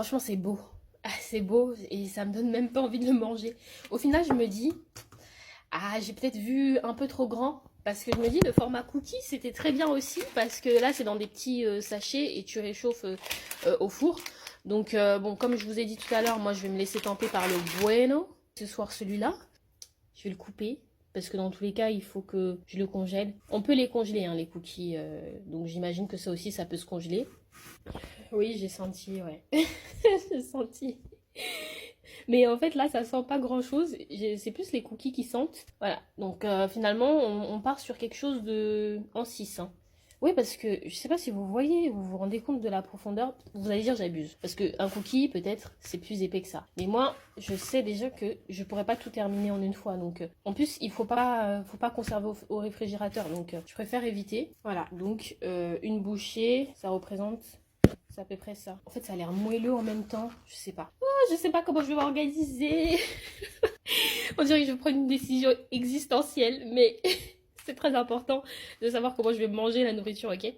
Franchement, c'est beau. Ah, c'est beau et ça me donne même pas envie de le manger. Au final, je me dis, ah, j'ai peut-être vu un peu trop grand. Parce que je me dis, le format cookie, c'était très bien aussi. Parce que là, c'est dans des petits sachets et tu réchauffes au four. Donc, bon, comme je vous ai dit tout à l'heure, moi, je vais me laisser tenter par le Bueno. Ce soir, celui-là, je vais le couper. Parce que dans tous les cas, il faut que je le congèle. On peut les congeler, hein, les cookies. Donc, j'imagine que ça aussi, ça peut se congeler. Oui, j'ai senti, ouais. J'ai senti. Mais en fait, là, ça sent pas grand-chose. C'est plus les cookies qui sentent. Voilà. Donc, finalement, on part sur quelque chose de en 6. Hein. Oui, parce que je sais pas si vous voyez, vous vous rendez compte de la profondeur. Vous allez dire j'abuse. Parce qu'un cookie, peut-être, c'est plus épais que ça. Mais moi, je sais déjà que je pourrais pas tout terminer en une fois. Donc, en plus, il faut pas conserver au réfrigérateur. Donc, je préfère éviter. Voilà. Donc, une bouchée, ça représente... C'est à peu près ça. En fait, ça a l'air moelleux en même temps. Je sais pas. Oh, je sais pas comment je vais m'organiser. On dirait que je prends une décision existentielle, mais c'est très important de savoir comment je vais manger la nourriture, ok?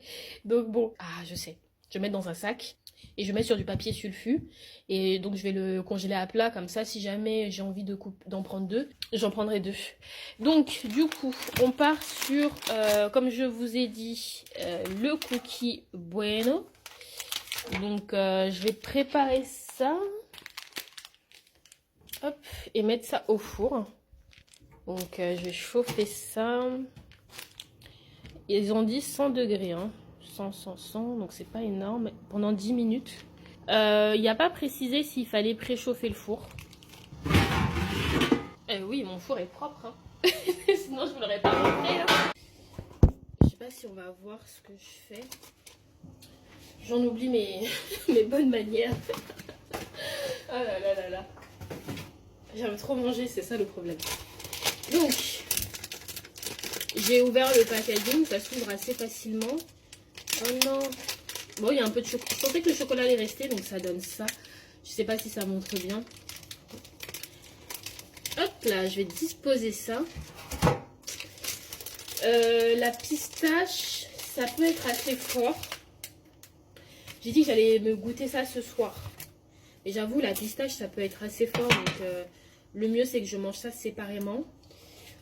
Donc bon, ah, je sais. Je vais mettre dans un sac et je mets sur du papier sulfu. Et donc, je vais le congeler à plat. Comme ça, si jamais j'ai envie d'en prendre 2, j'en prendrai 2. Donc, du coup, on part sur, comme je vous ai dit, le cookie Bueno. Donc, je vais préparer ça. Hop, et mettre ça au four. Donc, je vais chauffer ça. Ils ont dit 100 degrés. Hein. 100. Donc, c'est pas énorme. Pendant 10 minutes. Il n'y a pas précisé s'il fallait préchauffer le four. Oui, mon four est propre. Hein. Sinon, je vous l'aurais pas montré. Hein. Je sais pas si on va voir ce que je fais. J'en oublie mes bonnes manières. Oh là là là là. J'aime trop manger, c'est ça le problème. Donc, j'ai ouvert le packaging, ça s'ouvre assez facilement. Oh non. Bon, il y a un peu de chocolat. Je pensais que le chocolat allait rester, donc ça donne ça. Je sais pas si ça montre bien. Hop là, je vais disposer ça. La pistache, ça peut être assez fort. J'ai dit que j'allais me goûter ça ce soir. Et j'avoue, la pistache, ça peut être assez fort. Donc, le mieux, c'est que je mange ça séparément.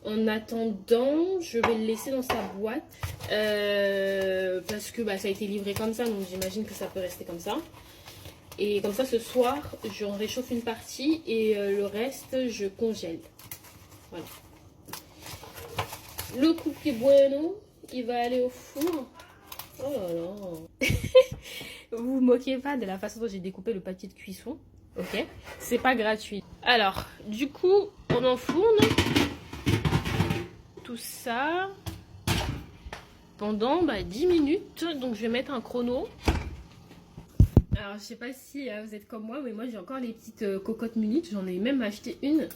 En attendant, je vais le laisser dans sa boîte. Parce que ça a été livré comme ça. Donc, j'imagine que ça peut rester comme ça. Et comme ça, ce soir, j'en réchauffe une partie. Et le reste, je congèle. Voilà. Le cookie Bueno, il va aller au four. Oh là là. Vous vous moquez pas de la façon dont j'ai découpé le papier de cuisson. Ok. C'est pas gratuit. Alors, du coup, on enfourne tout ça pendant 10 minutes. Donc, je vais mettre un chrono. Alors, je sais pas si vous êtes comme moi, mais moi, j'ai encore les petites cocottes minutes. J'en ai même acheté une.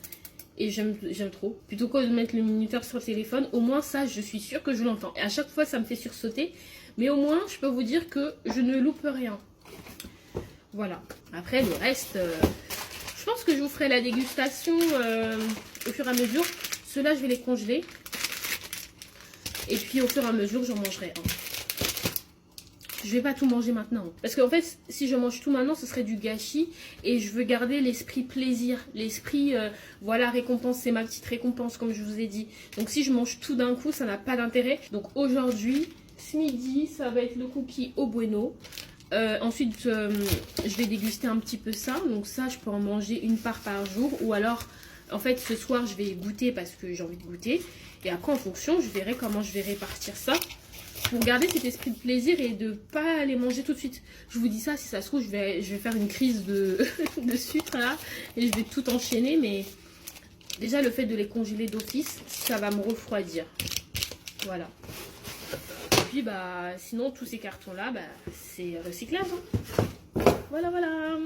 Et j'aime trop. Plutôt que de mettre le minuteur sur le téléphone, au moins ça, je suis sûre que je l'entends. Et à chaque fois, ça me fait sursauter. Mais au moins, je peux vous dire que je ne loupe rien. Voilà. Après, le reste, je pense que je vous ferai la dégustation au fur et à mesure. Ceux-là, je vais les congeler. Et puis, au fur et à mesure, j'en mangerai un. Je vais pas tout manger maintenant. Parce qu'en fait, si je mange tout maintenant, ce serait du gâchis. Et je veux garder l'esprit plaisir. L'esprit, voilà, récompense. C'est ma petite récompense, comme je vous ai dit. Donc, si je mange tout d'un coup, ça n'a pas d'intérêt. Donc, aujourd'hui, ce midi, ça va être le cookie au Bueno. Ensuite, je vais déguster un petit peu ça. Donc, ça, je peux en manger une part par jour. Ou alors, en fait, ce soir, je vais goûter parce que j'ai envie de goûter. Et après, en fonction, je verrai comment je vais répartir ça. Pour garder cet esprit de plaisir et de pas les manger tout de suite. Je vous dis ça, si ça se trouve, je vais faire une crise de sucre là. Et je vais tout enchaîner. Mais déjà, le fait de les congeler d'office, ça va me refroidir. Voilà. Et puis, sinon, tous ces cartons là, c'est recyclable. Hein. Voilà, voilà.